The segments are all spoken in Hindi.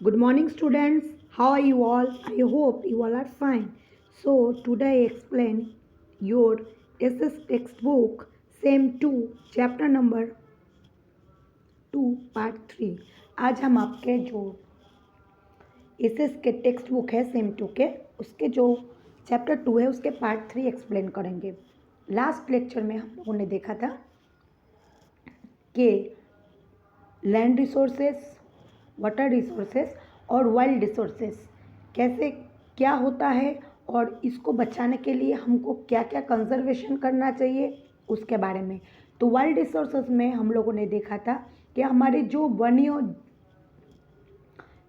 Good morning, students. How are you all? I hope you all are fine. So, today I explain your SS textbook, Same 2, chapter number 2, part 3. आज हम आपके जो एसएस के टेक्स्ट बुक है सेम 2 के उसके जो चैप्टर 2 है उसके पार्ट 3 एक्सप्लेन करेंगे। लास्ट लेक्चर में हम लोगों ने देखा था कि लैंड रिसोर्सेस, वाटर रिसोर्सेस और वाइल्ड रिसोर्सेस कैसे क्या होता है और इसको बचाने के लिए हमको क्या क्या कंजर्वेशन करना चाहिए उसके बारे में। तो वाइल्ड रिसोर्सेस में हम लोगों ने देखा था कि हमारे जो वन्य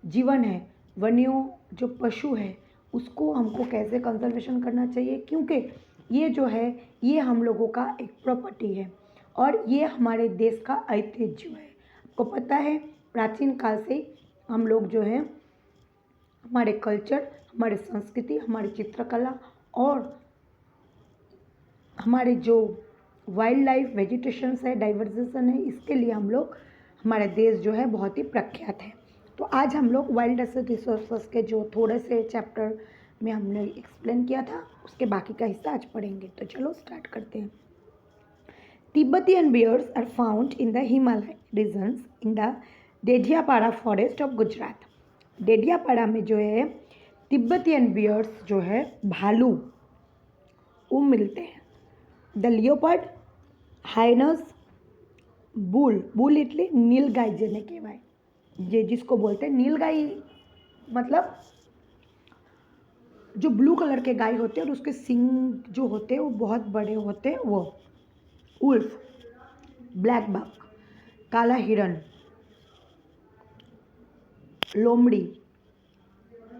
जीवन है, वन्यों जो पशु है, उसको हमको कैसे कंजर्वेशन करना चाहिए, क्योंकि ये जो है ये हम लोगों का एक प्रॉपर्टी है और ये हमारे देश का ऐतिह्य है। आपको पता है प्राचीन काल से हम लोग जो है हमारे कल्चर, हमारे संस्कृति, हमारी चित्रकला और हमारे जो वाइल्ड लाइफ वेजिटेशंस है, डाइवर्जेशन है, इसके लिए हम लोग हमारे देश जो है बहुत ही प्रख्यात है। तो आज हम लोग वाइल्ड रिसोर्सेस के जो थोड़े से चैप्टर में हमने एक्सप्लेन किया था उसके बाकी का हिस्सा आज पढ़ेंगे। तो चलो स्टार्ट करते हैं। Tibetan bears are found in the Himalaya regions in the Dediapada forest of Gujarat. Dediapada में जो है तिब्बतियन बियर्स जो है भालू वो मिलते हैं। द लियोपर्ड, हाइनस, बुल એટલે नीलगाय જેને કહેવાય, જે जिसको बोलते हैं नीलगाय मतलब जो ब्लू कलर के गाय होते हैं और उसके सींग जो होते हैं वो बहुत बड़े होते हैं, वो उल्फ, ब्लैक बक, काला हिरन, लोमड़ी,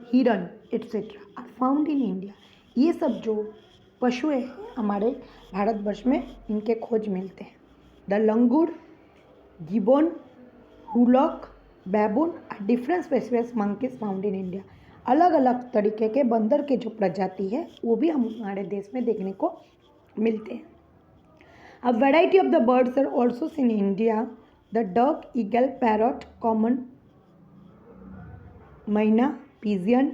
हिरन etcetera are found in India. ये सब जो पशु हैं हमारे भारतवर्ष में इनके खोज मिलते हैं। The langur, gibbon, hoolock, baboon are different species monkeys found in India. अलग अलग तरीके के बंदर के जो प्रजाति है वो भी हमारे देश में देखने को मिलते हैं। A variety of the birds are also seen in India. The duck, eagle, parrot, common, मैना, pigeon,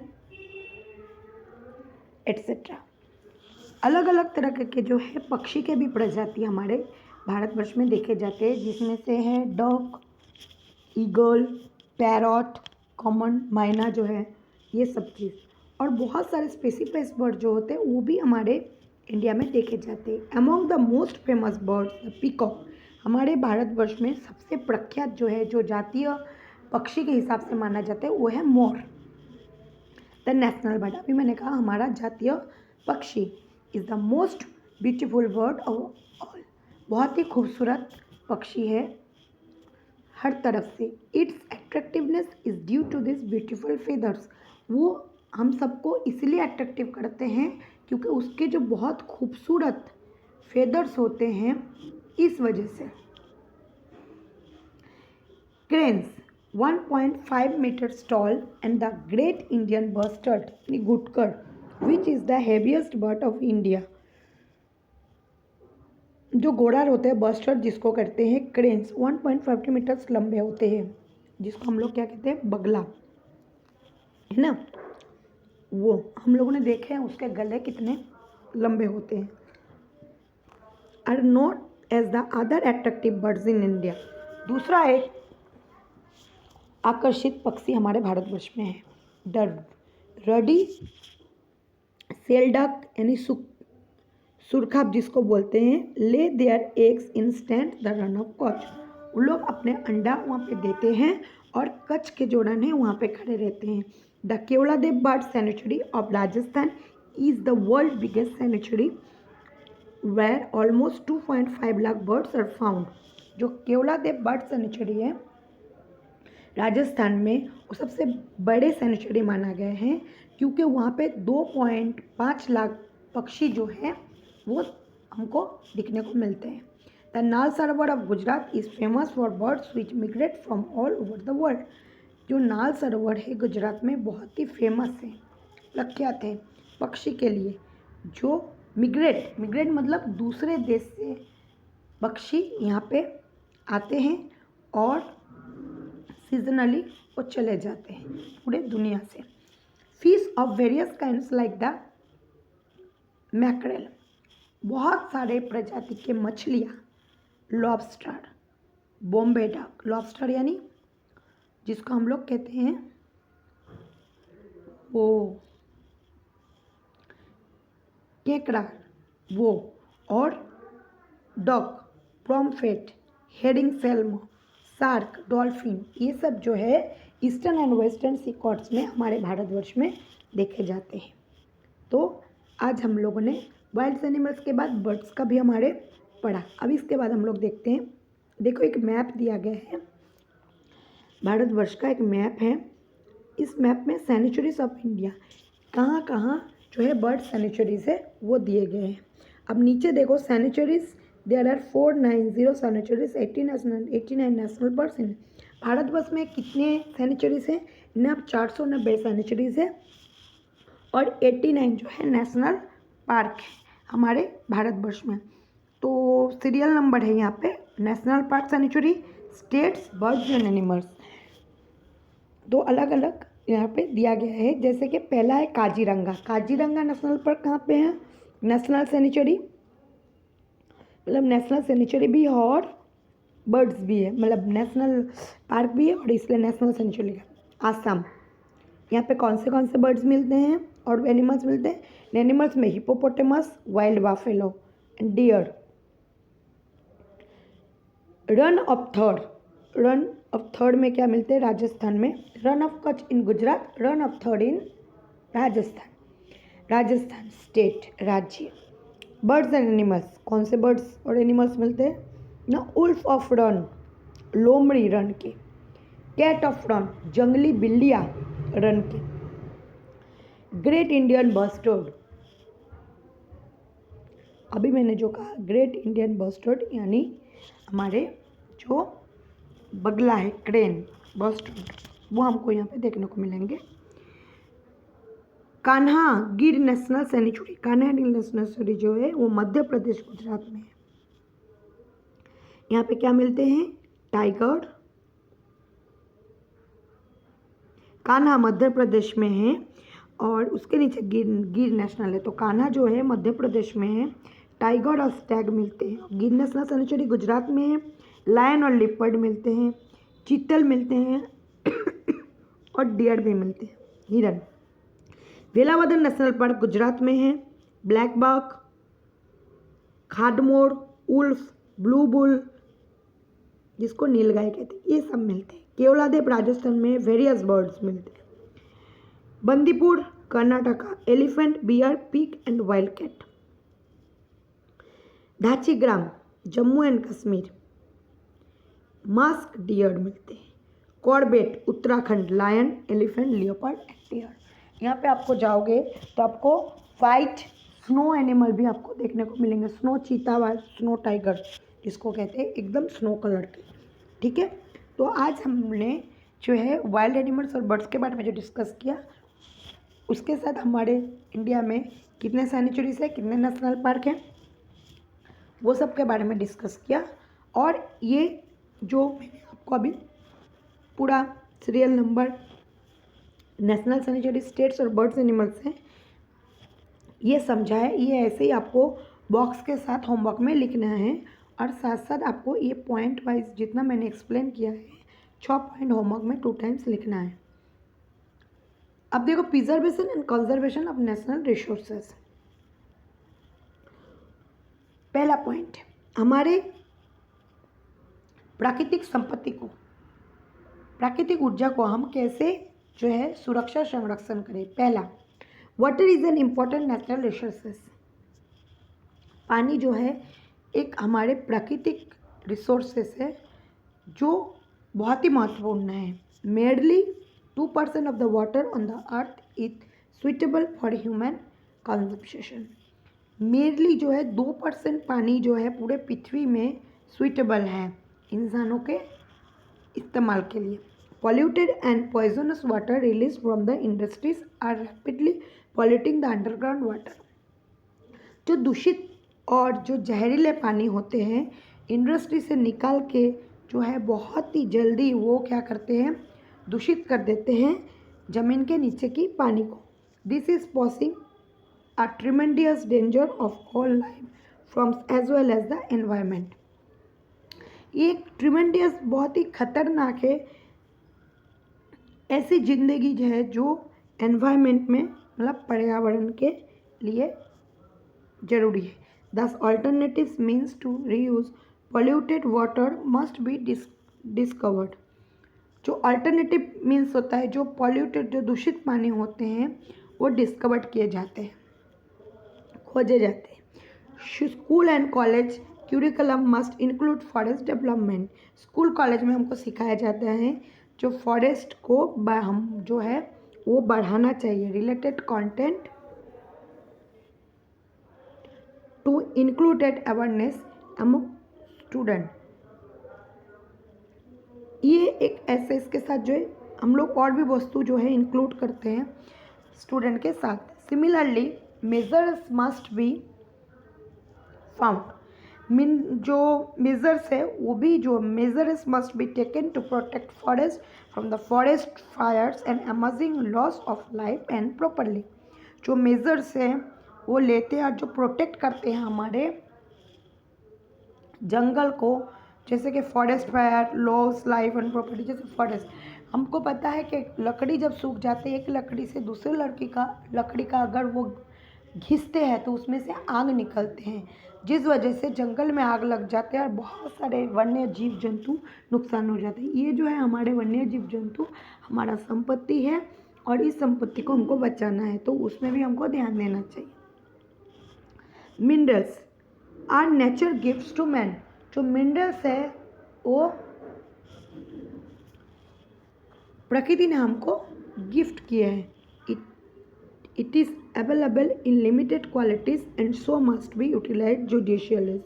etc. अलग अलग तरह के जो है पक्षी के भी प्रजाति हमारे भारतवर्ष में देखे जाते हैं, जिसमें से है डक, ईगल, पैरट, कॉमन, मैना जो है ये सब चीज़, और बहुत सारे स्पेसिफाइड बर्ड जो होते हैं वो भी हमारे इंडिया में देखे जाते हैं। Among the most famous birds the peacock, हमारे भारतवर्ष में सबसे प्रख्यात जो है जो जातीय पक्षी के हिसाब से माना जाता है वो है मोर। द नेशनल बर्ड, अभी मैंने कहा हमारा जातीय पक्षी is the most beautiful bird of all, बहुत ही खूबसूरत पक्षी है हर तरफ से। Its attractiveness is due to this beautiful feathers, वो हम सबको इसलिए अट्रैक्टिव करते हैं क्योंकि उसके जो बहुत खूबसूरत फेदर्स होते हैं इस वजह से। Cranes 1.5 meters tall and the great Indian bustard Gutkar which is the heaviest bird of India। जो घोड़ा होते हैं बस्टर्ड जिसको कहते हैं क्रेन्स 1.5 मीटर्स लंबे होते हैं, जिसको हम लोग क्या कहते हैं बगला, है ना, वो हम लोगों ने देखे हैं उसके गले कितने लंबे होते हैं। Are not as the other attractive birds in India, दूसरा एक आकर्षित पक्षी हमारे भारतवर्ष में है द रडी सेल डक यानी सुरखाब जिसको बोलते हैं। Lay their eggs in stand the run of Kutch, वो लोग अपने अंडा वहाँ पे देते हैं और कच्छ के जो रन है वहाँ पे खड़े रहते हैं। The Keoladeo bird sanctuary of Rajasthan is the world biggest sanctuary where almost 2.5 lakh birds are found. जो केवलादेव बर्ड सेंचुरी है राजस्थान में वो सबसे बड़े सेंचुरी माना गया है क्योंकि वहाँ पे 2.5 लाख पक्षी जो हैं वो हमको दिखने को मिलते हैं। The Nal Sarovar of Gujarat is famous for birds which migrate from all over the world. जो नाल सरोवर है गुजरात में बहुत ही फेमस है, प्रख्यात है पक्षी के लिए, जो मिग्रेट मतलब दूसरे देश से पक्षी यहाँ पे आते हैं और सीजनली वो चले जाते हैं पूरे दुनिया से। Fish of various kinds like the mackerel, बहुत सारे प्रजाति के मछलियाँ, लॉबस्टर, बॉम्बे डक, लॉबस्टर यानी जिसको हम लोग कहते हैं वो केकड़ा वो, और duck, pomfret, herring salmon, shark, dolphin, ये सब जो है eastern and western sea coasts में हमारे भारतवर्ष में देखे जाते हैं। तो आज हम लोगों ने वाइल्ड एनिमल्स के बाद बर्ड्स का भी हमारे पढ़ा। अब इसके बाद हम लोग देखते हैं, देखो एक मैप दिया गया है, भारतवर्ष का एक मैप है। इस मैप में सैंचुरीज ऑफ इंडिया कहाँ कहाँ जो है बर्ड सैंचुरीज है वो दिए गए हैं। अब नीचे देखो सैंचुरीज, देयर आर 490 सैंचुरीज, 89 नेशनल बर्ड्स इन भारतवर्ष में कितने सैंचुरीज हैं? अब 490 सैंचुरीज है और 89 जो है नेशनल पार्क है हमारे भारतवर्ष में। तो सीरियल नंबर है यहाँ पे national park sanctuary, states, birds and animals, दो अलग अलग यहाँ पे दिया गया है। जैसे कि पहला है काजीरंगा, काजीरंगा नेशनल पार्क कहाँ पे है? नेशनल सैंचुरी, मतलब नेशनल सैंचुरी भी है और बर्ड्स भी है, मतलब नेशनल पार्क भी है और इसलिए नेशनल सैंचुरी है। आसाम, यहाँ पे कौन से बर्ड्स मिलते हैं और एनिमल्स मिलते हैं? एनिमल्स में hippopotamus, wild buffalo and deer. Rann of Thar में क्या मिलते हैं? राजस्थान में। Rann of Kutch in Gujarat, Rann of Thar in Rajasthan state, राज्य। बर्ड्स एंड एनिमल्स, कौन से बर्ड्स और एनिमल्स मिलते हैं ना? उल्फ ऑफ रन, लोमड़ी रन के। कैट ऑफ रन, जंगली बिल्लियाँ रन के। ग्रेट इंडियन बस्टर्ड, अभी मैंने जो कहा ग्रेट इंडियन बस्टर्ड यानी हमारे जो बगला है, क्रेन, बस्टर्ड, वो हमको यहाँ पे देखने को मिलेंगे। कान्हा गिर नेशनल सैंचुरी, कान्हा गिर नेशनल सैंचुरी जो है वो मध्य प्रदेश गुजरात में है। यहाँ पे क्या मिलते हैं? टाइगर। कान्हा मध्य प्रदेश में है और उसके नीचे गिर नेशनल है। तो कान्हा जो है मध्य प्रदेश में है, टाइगर और स्टैग मिलते हैं। गिर नेशनल सैंचुरी गुजरात में है, लायन और लिपर्ड मिलते हैं, चीतल मिलते हैं और डियर भी मिलते हैं, हिरन। वेलावदर नेशनल पार्क गुजरात में है, ब्लैक बक, खाडमोर, उल्फ, ब्लू बुल जिसको नीलगाय कहते हैं, ये सब मिलते हैं। केवलादेव राजस्थान में वेरियस बर्ड्स मिलते हैं। Bandipur Karnataka, elephant, bear, pig and wild cat. Dachigam Jammu and Kashmir, musk deer मिलते हैं। Corbett Uttarakhand, lion, elephant, leopard and deer. यहाँ पे आपको जाओगे तो आपको वाइट स्नो एनिमल भी आपको देखने को मिलेंगे, स्नो चीता व स्नो टाइगर जिसको कहते हैं, एकदम स्नो कलर के। ठीक है, तो आज हमने जो है वाइल्ड एनिमल्स और बर्ड्स के बारे में जो डिस्कस किया, उसके साथ हमारे इंडिया में कितने सैंचुरीज है, कितने नेशनल पार्क हैं, वो सब के बारे में डिस्कस किया। और ये जो मैंने आपको अभी पूरा serial number national sanctuary, states और बर्ड्स एनिमल्स हैं ये समझा है, ये ऐसे ही आपको बॉक्स के साथ होमवर्क में लिखना है और साथ साथ आपको ये पॉइंट वाइज जितना मैंने एक्सप्लेन किया है 6 पॉइंट होमवर्क में 2 टाइम्स लिखना है। अब देखो preservation and conservation of national resources. पहला पॉइंट, हमारे प्राकृतिक संपत्ति को, प्राकृतिक ऊर्जा को हम कैसे जो है सुरक्षा संरक्षण करें। पहला, water is an important natural resources. पानी जो है एक हमारे प्राकृतिक रिसोर्सेस है जो बहुत ही महत्वपूर्ण है। Merely 2% of the water on the earth is suitable for human consumption. Merely जो है 2% पानी जो है पूरे पृथ्वी में सुइटेबल है इंसानों के इस्तेमाल के लिए। Polluted and poisonous water release from the industries are rapidly polluting the underground water. जो दूषित और जो जहरीले पानी होते हैं इंडस्ट्री से निकाल के जो है बहुत ही जल्दी वो क्या करते हैं, दूषित कर देते हैं ज़मीन के नीचे की पानी को। This is posing a tremendous danger of all life forms as well as the environment. ये एक ट्रिमेंडियस बहुत ही खतरनाक है ऐसी जिंदगी है जो एनवायरमेंट में मतलब पर्यावरण के लिए जरूरी है। Thus alternatives means to reuse polluted water must be discovered. जो अल्टरनेटिव मीन्स होता है, जो पॉल्यूटेड जो दूषित पानी होते हैं वो डिस्कवर्ड किए जाते हैं, खोजे जाते हैं। School and college curriculum must include forest development. School college में हमको सिखाया जाता है जो फॉरेस्ट को हम जो है वो बढ़ाना चाहिए। Related content to included awareness among student. ये एक ऐसे इसके साथ जो है हम लोग और भी वस्तु जो है इंक्लूड करते हैं स्टूडेंट के साथ। Similarly measures must be found. जो मेजर्स है वो भी जो measures must be taken to protect forest from the forest fires and amazing loss of life and properly. जो मेजर्स हैं वो लेते हैं और जो प्रोटेक्ट करते हैं हमारे जंगल को, जैसे कि forest fire, loss life and property. जैसे फॉरेस्ट, हमको पता है कि लकड़ी जब सूख जाती है, एक लकड़ी से दूसरे लकड़ी का अगर वो घिसते हैं तो उसमें से आग निकलते हैं, जिस वजह से जंगल में आग लग जाते हैं और बहुत सारे वन्य जीव जंतु नुकसान हो जाते हैं। ये जो है हमारे वन्य जीव जंतु हमारा संपत्ति है और इस संपत्ति को हमको बचाना है, तो उसमें भी हमको ध्यान देना चाहिए। Minerals are nature gifts to man. जो मिनरल्स है वो प्रकृति ने हमको गिफ्ट किए हैं। It is available in limited qualities and so must be utilize judicially.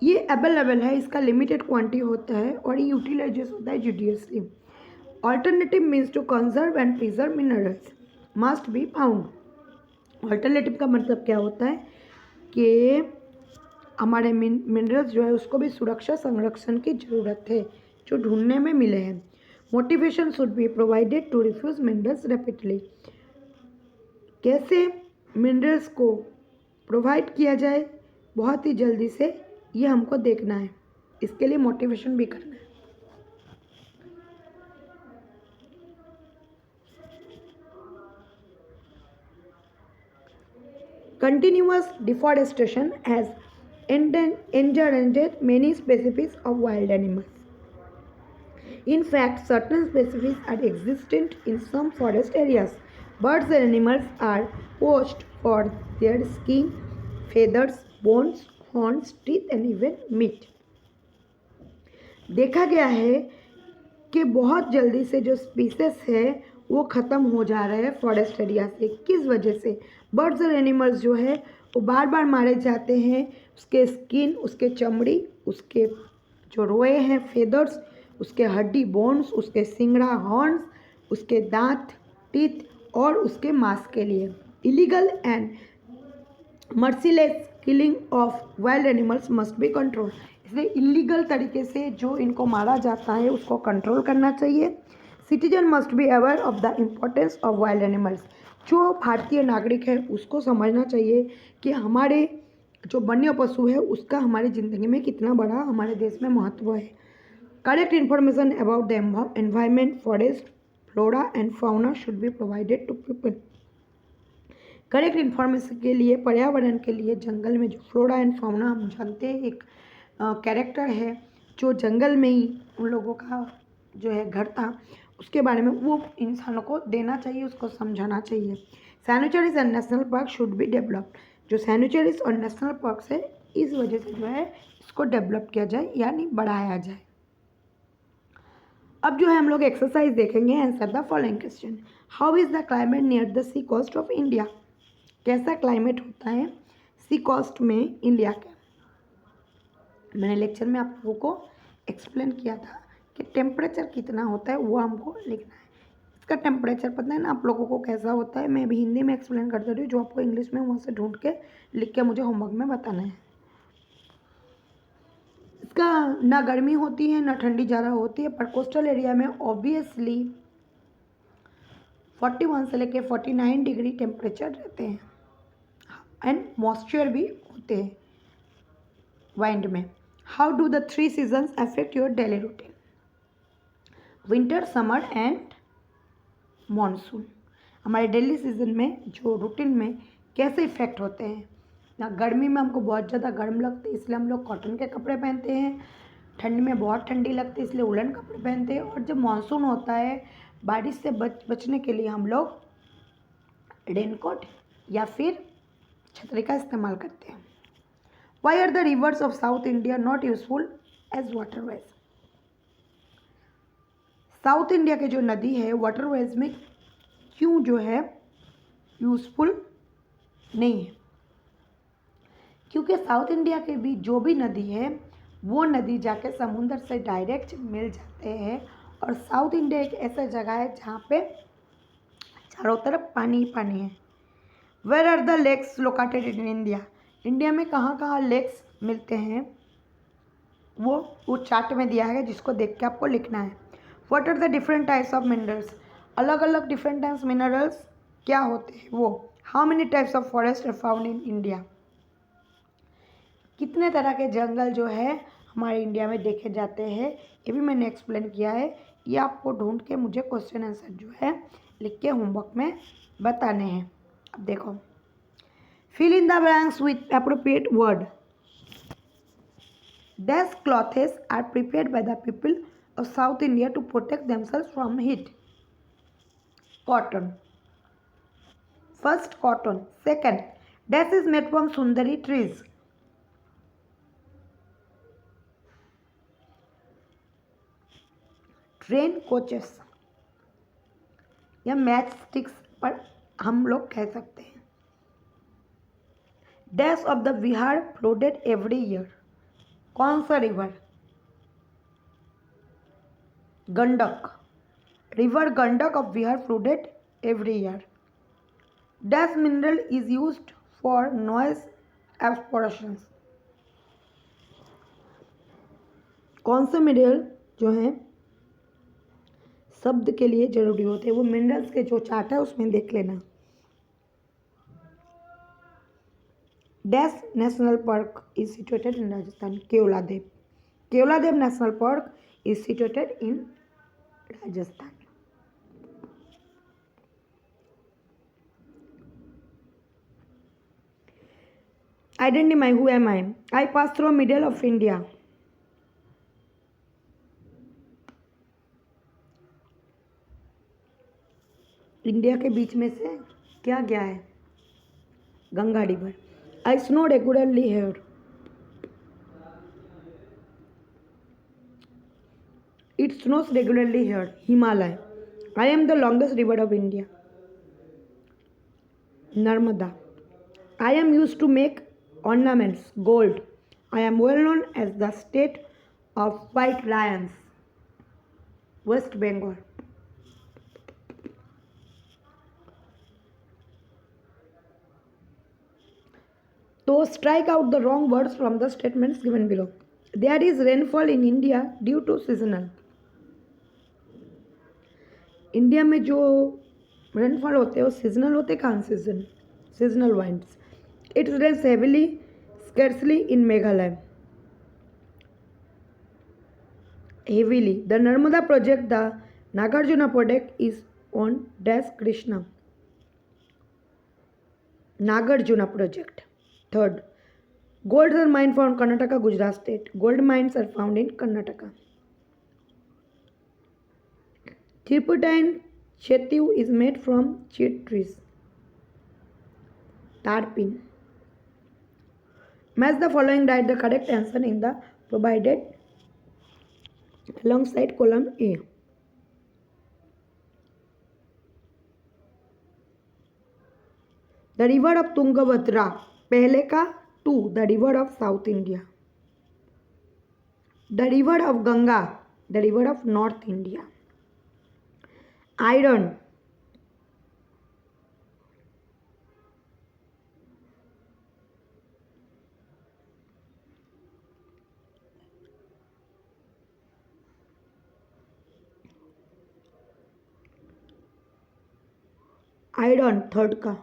ये अवेलेबल है, इसका लिमिटेड क्वांटिटी होता है और ये यूटिलाइज होता है judiciously. Alternative means to conserve and preserve minerals must be found. Alternative का मतलब क्या होता है कि हमारे मिनरल्स जो है उसको भी सुरक्षा संरक्षण की ज़रूरत है जो ढूंढने में मिले हैं। Motivation should be provided to refuse minerals rapidly. कैसे मिनरल्स को प्रोवाइड किया जाए बहुत ही जल्दी से, ये हमको देखना है, इसके लिए मोटिवेशन भी करना है। Continuous deforestation has endangered many species of wild animals. In fact, certain species are existent in some forest areas. Birds and animals are poached for their skin, feathers, bones, horns, teeth and even meat. देखा गया है कि बहुत जल्दी से जो स्पीसीज है वो ख़त्म हो जा रहे हैं फॉरेस्ट एरिया से। किस वजह से? बर्ड्स और एनिमल्स जो है वो बार बार मारे जाते हैं। उसके स्किन, उसके चमड़ी, उसके जो रोए हैं फेदर्स, उसके हड्डी बोन्स, उसके सिंगड़ा हॉर्न्स, उसके दांत टीथ और उसके मांस के लिए। Illegal and merciless killing of wild animals must be control. इसलिए इलीगल तरीके से जो इनको मारा जाता है उसको कंट्रोल करना चाहिए। Citizen must be aware of the importance of wild animals. जो भारतीय नागरिक है उसको समझना चाहिए कि हमारे जो वन्य पशु है उसका हमारी ज़िंदगी में कितना बड़ा हमारे देश में महत्व है। Correct information about the environment, forest, flora and fauna should be provided to people. Correct information के लिए, पर्यावरण के लिए, जंगल में जो फ्लोरा एंड फाउना हम जानते हैं एक कैरेक्टर है जो जंगल में ही उन लोगों का जो है घर था, उसके बारे में वो इंसानों को देना चाहिए, उसको समझाना चाहिए। Sanctuaries and national park should be developed. जो सैंक्चुअरीज और नेशनल पार्क्स है इस वजह से जो है इसको डेवलप किया जाए यानी बढ़ाया जाए। अब जो है हम लोग एक्सरसाइज देखेंगे। Answer the following question. How is the climate near the sea coast of India. कैसा क्लाइमेट होता है सी कोस्ट में इंडिया के। मैंने लेक्चर में आप लोगों को एक्सप्लेन किया था कि टेम्परेचर कितना होता है वो हमको लिखना है। इसका टेम्परेचर पता है ना आप लोगों को कैसा होता है, मैं भी हिंदी में एक्सप्लेन कर दे रही हूँ, जो आपको इंग्लिश में वहाँ से ढूंढ के लिख के मुझे होमवर्क में बताना है। इसका ना गर्मी होती है ना ठंडी ज़्यादा होती है, पर कोस्टल एरिया में ऑब्वियसली 41 से लेके 49 डिग्री टेम्परेचर रहते हैं एंड मॉइस्चर भी होते हैं वाइंड में। How do the 3 seasons affect your daily routine? Winter, summer and monsoon हमारे डेली सीजन में जो रूटीन में कैसे इफेक्ट होते हैं ना। गर्मी में हमको बहुत ज़्यादा गर्म लगती है इसलिए हम लोग कॉटन के कपड़े पहनते हैं, ठंड में बहुत ठंडी लगती है इसलिए वुलन कपड़े पहनते हैं, और जब मानसून होता है बारिश से बचने के लिए हम लोग रेनकोट या फिर छतरी का इस्तेमाल करते हैं। Why are the rivers of south India not useful as waterways? South India के जो नदी है वाटरवेज में क्यों जो है यूजफुल नहीं है? क्योंकि साउथ इंडिया के भी जो भी नदी है वो नदी जाके समुंदर से डायरेक्ट मिल जाते हैं, और साउथ इंडिया एक ऐसा जगह है जहाँ पे चारों तरफ पानी ही पानी है। Where are the lakes located in India? India में कहाँ कहाँ लेक्स मिलते हैं वो चार्ट में दिया है जिसको देख के आपको लिखना है। What are the different types of minerals? अलग अलग डिफरेंट टाइप्स मिनरल्स क्या होते हैं वो? How many types of forest are found in India? कितने तरह के जंगल जो है हमारे इंडिया में देखे जाते हैं, ये भी मैंने एक्सप्लेन किया है। ये आपको ढूंढ के मुझे क्वेश्चन आंसर जो है लिख के होमवर्क में बताने हैं। अब देखो, fill in the blanks with appropriate word. Dash clothes are prepared by the people of south India to protect themselves from heat? Cotton. First cotton. Second, dash is made from sundari trees? Train coaches या मैच स्टिक्स पर हम लोग कह सकते हैं। Dash of the Bihar flooded every year? कौन सा river? Gandak. River Gandak of Bihar flooded every year. Dash mineral is used for noise एब्सोर्प्शन? कौन से मिनरल जो है शब्द के लिए जरूरी होते हैं? वो मिनरल्स के जो चार्ट है उसमें देख लेना। Dash national park is situated in Rajasthan? Keoladeo. Keoladeo national park is situated in Rajasthan. Identify who am I? I pass through middle of India. India के बीच में से क्या गया है? Ganga river. I snow regularly here. It snows regularly here. Himalaya. I am the longest river of India. Narmada. I am used to make ornaments, gold. I am well known as the state of white lions. West Bengal. So strike out the wrong words from the statements given below. There is rainfall in India due to seasonal. India में जो रेनफॉल होते हैं वो सीजनल होते हैं। कहाँ season? Seasonal winds. It rains heavily, scarcely in Meghalaya. Heavily. The Narmada project, the Nagarjuna project is on dash Krishna. Nagarjuna project. Third, gold are mined from Karnataka, Gujarat state. Gold mines are found in Karnataka. Tirpitine Chetu is made from cheat trees. Tarpin. Match the following, write the correct answer in the provided alongside column A. The river of Tungabhadra, पहले का 2, the river of South India. The river of Ganga, the river of North India. Iron. Iron थर्ड का,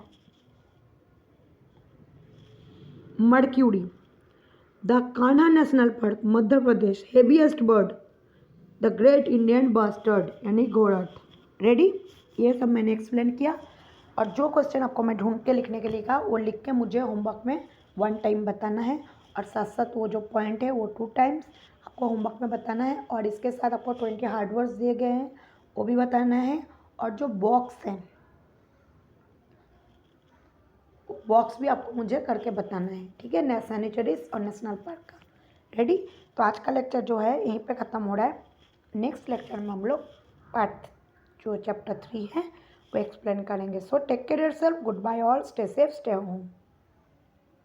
mercury. The Kanha national park Madhya Pradesh, heaviest bird the great Indian bustard यानी घोड़ा। रेडी, ये सब मैंने एक्सप्लेन किया। और जो क्वेश्चन आपको मैं ढूंढ के लिखने के लिए कहा वो लिख के मुझे होमवर्क में 1 टाइम बताना है, और साथ साथ वो जो पॉइंट है वो 2 टाइम्स आपको होमवर्क में बताना है। और इसके साथ आपको 20 हार्ड वर्ड्स दिए गए हैं वो भी बताना है, और जो बॉक्स है बॉक्स भी आपको मुझे करके बताना है, ठीक है, सैनिटरीज और नेशनल पार्क का। रेडी, तो आज का लेक्चर जो है यहीं पे ख़त्म हो रहा है। नेक्स्ट लेक्चर में हम लोग पार्ट जो चैप्टर 3 है वो एक्सप्लेन करेंगे। So take care yourself, goodbye all, stay safe, stay home.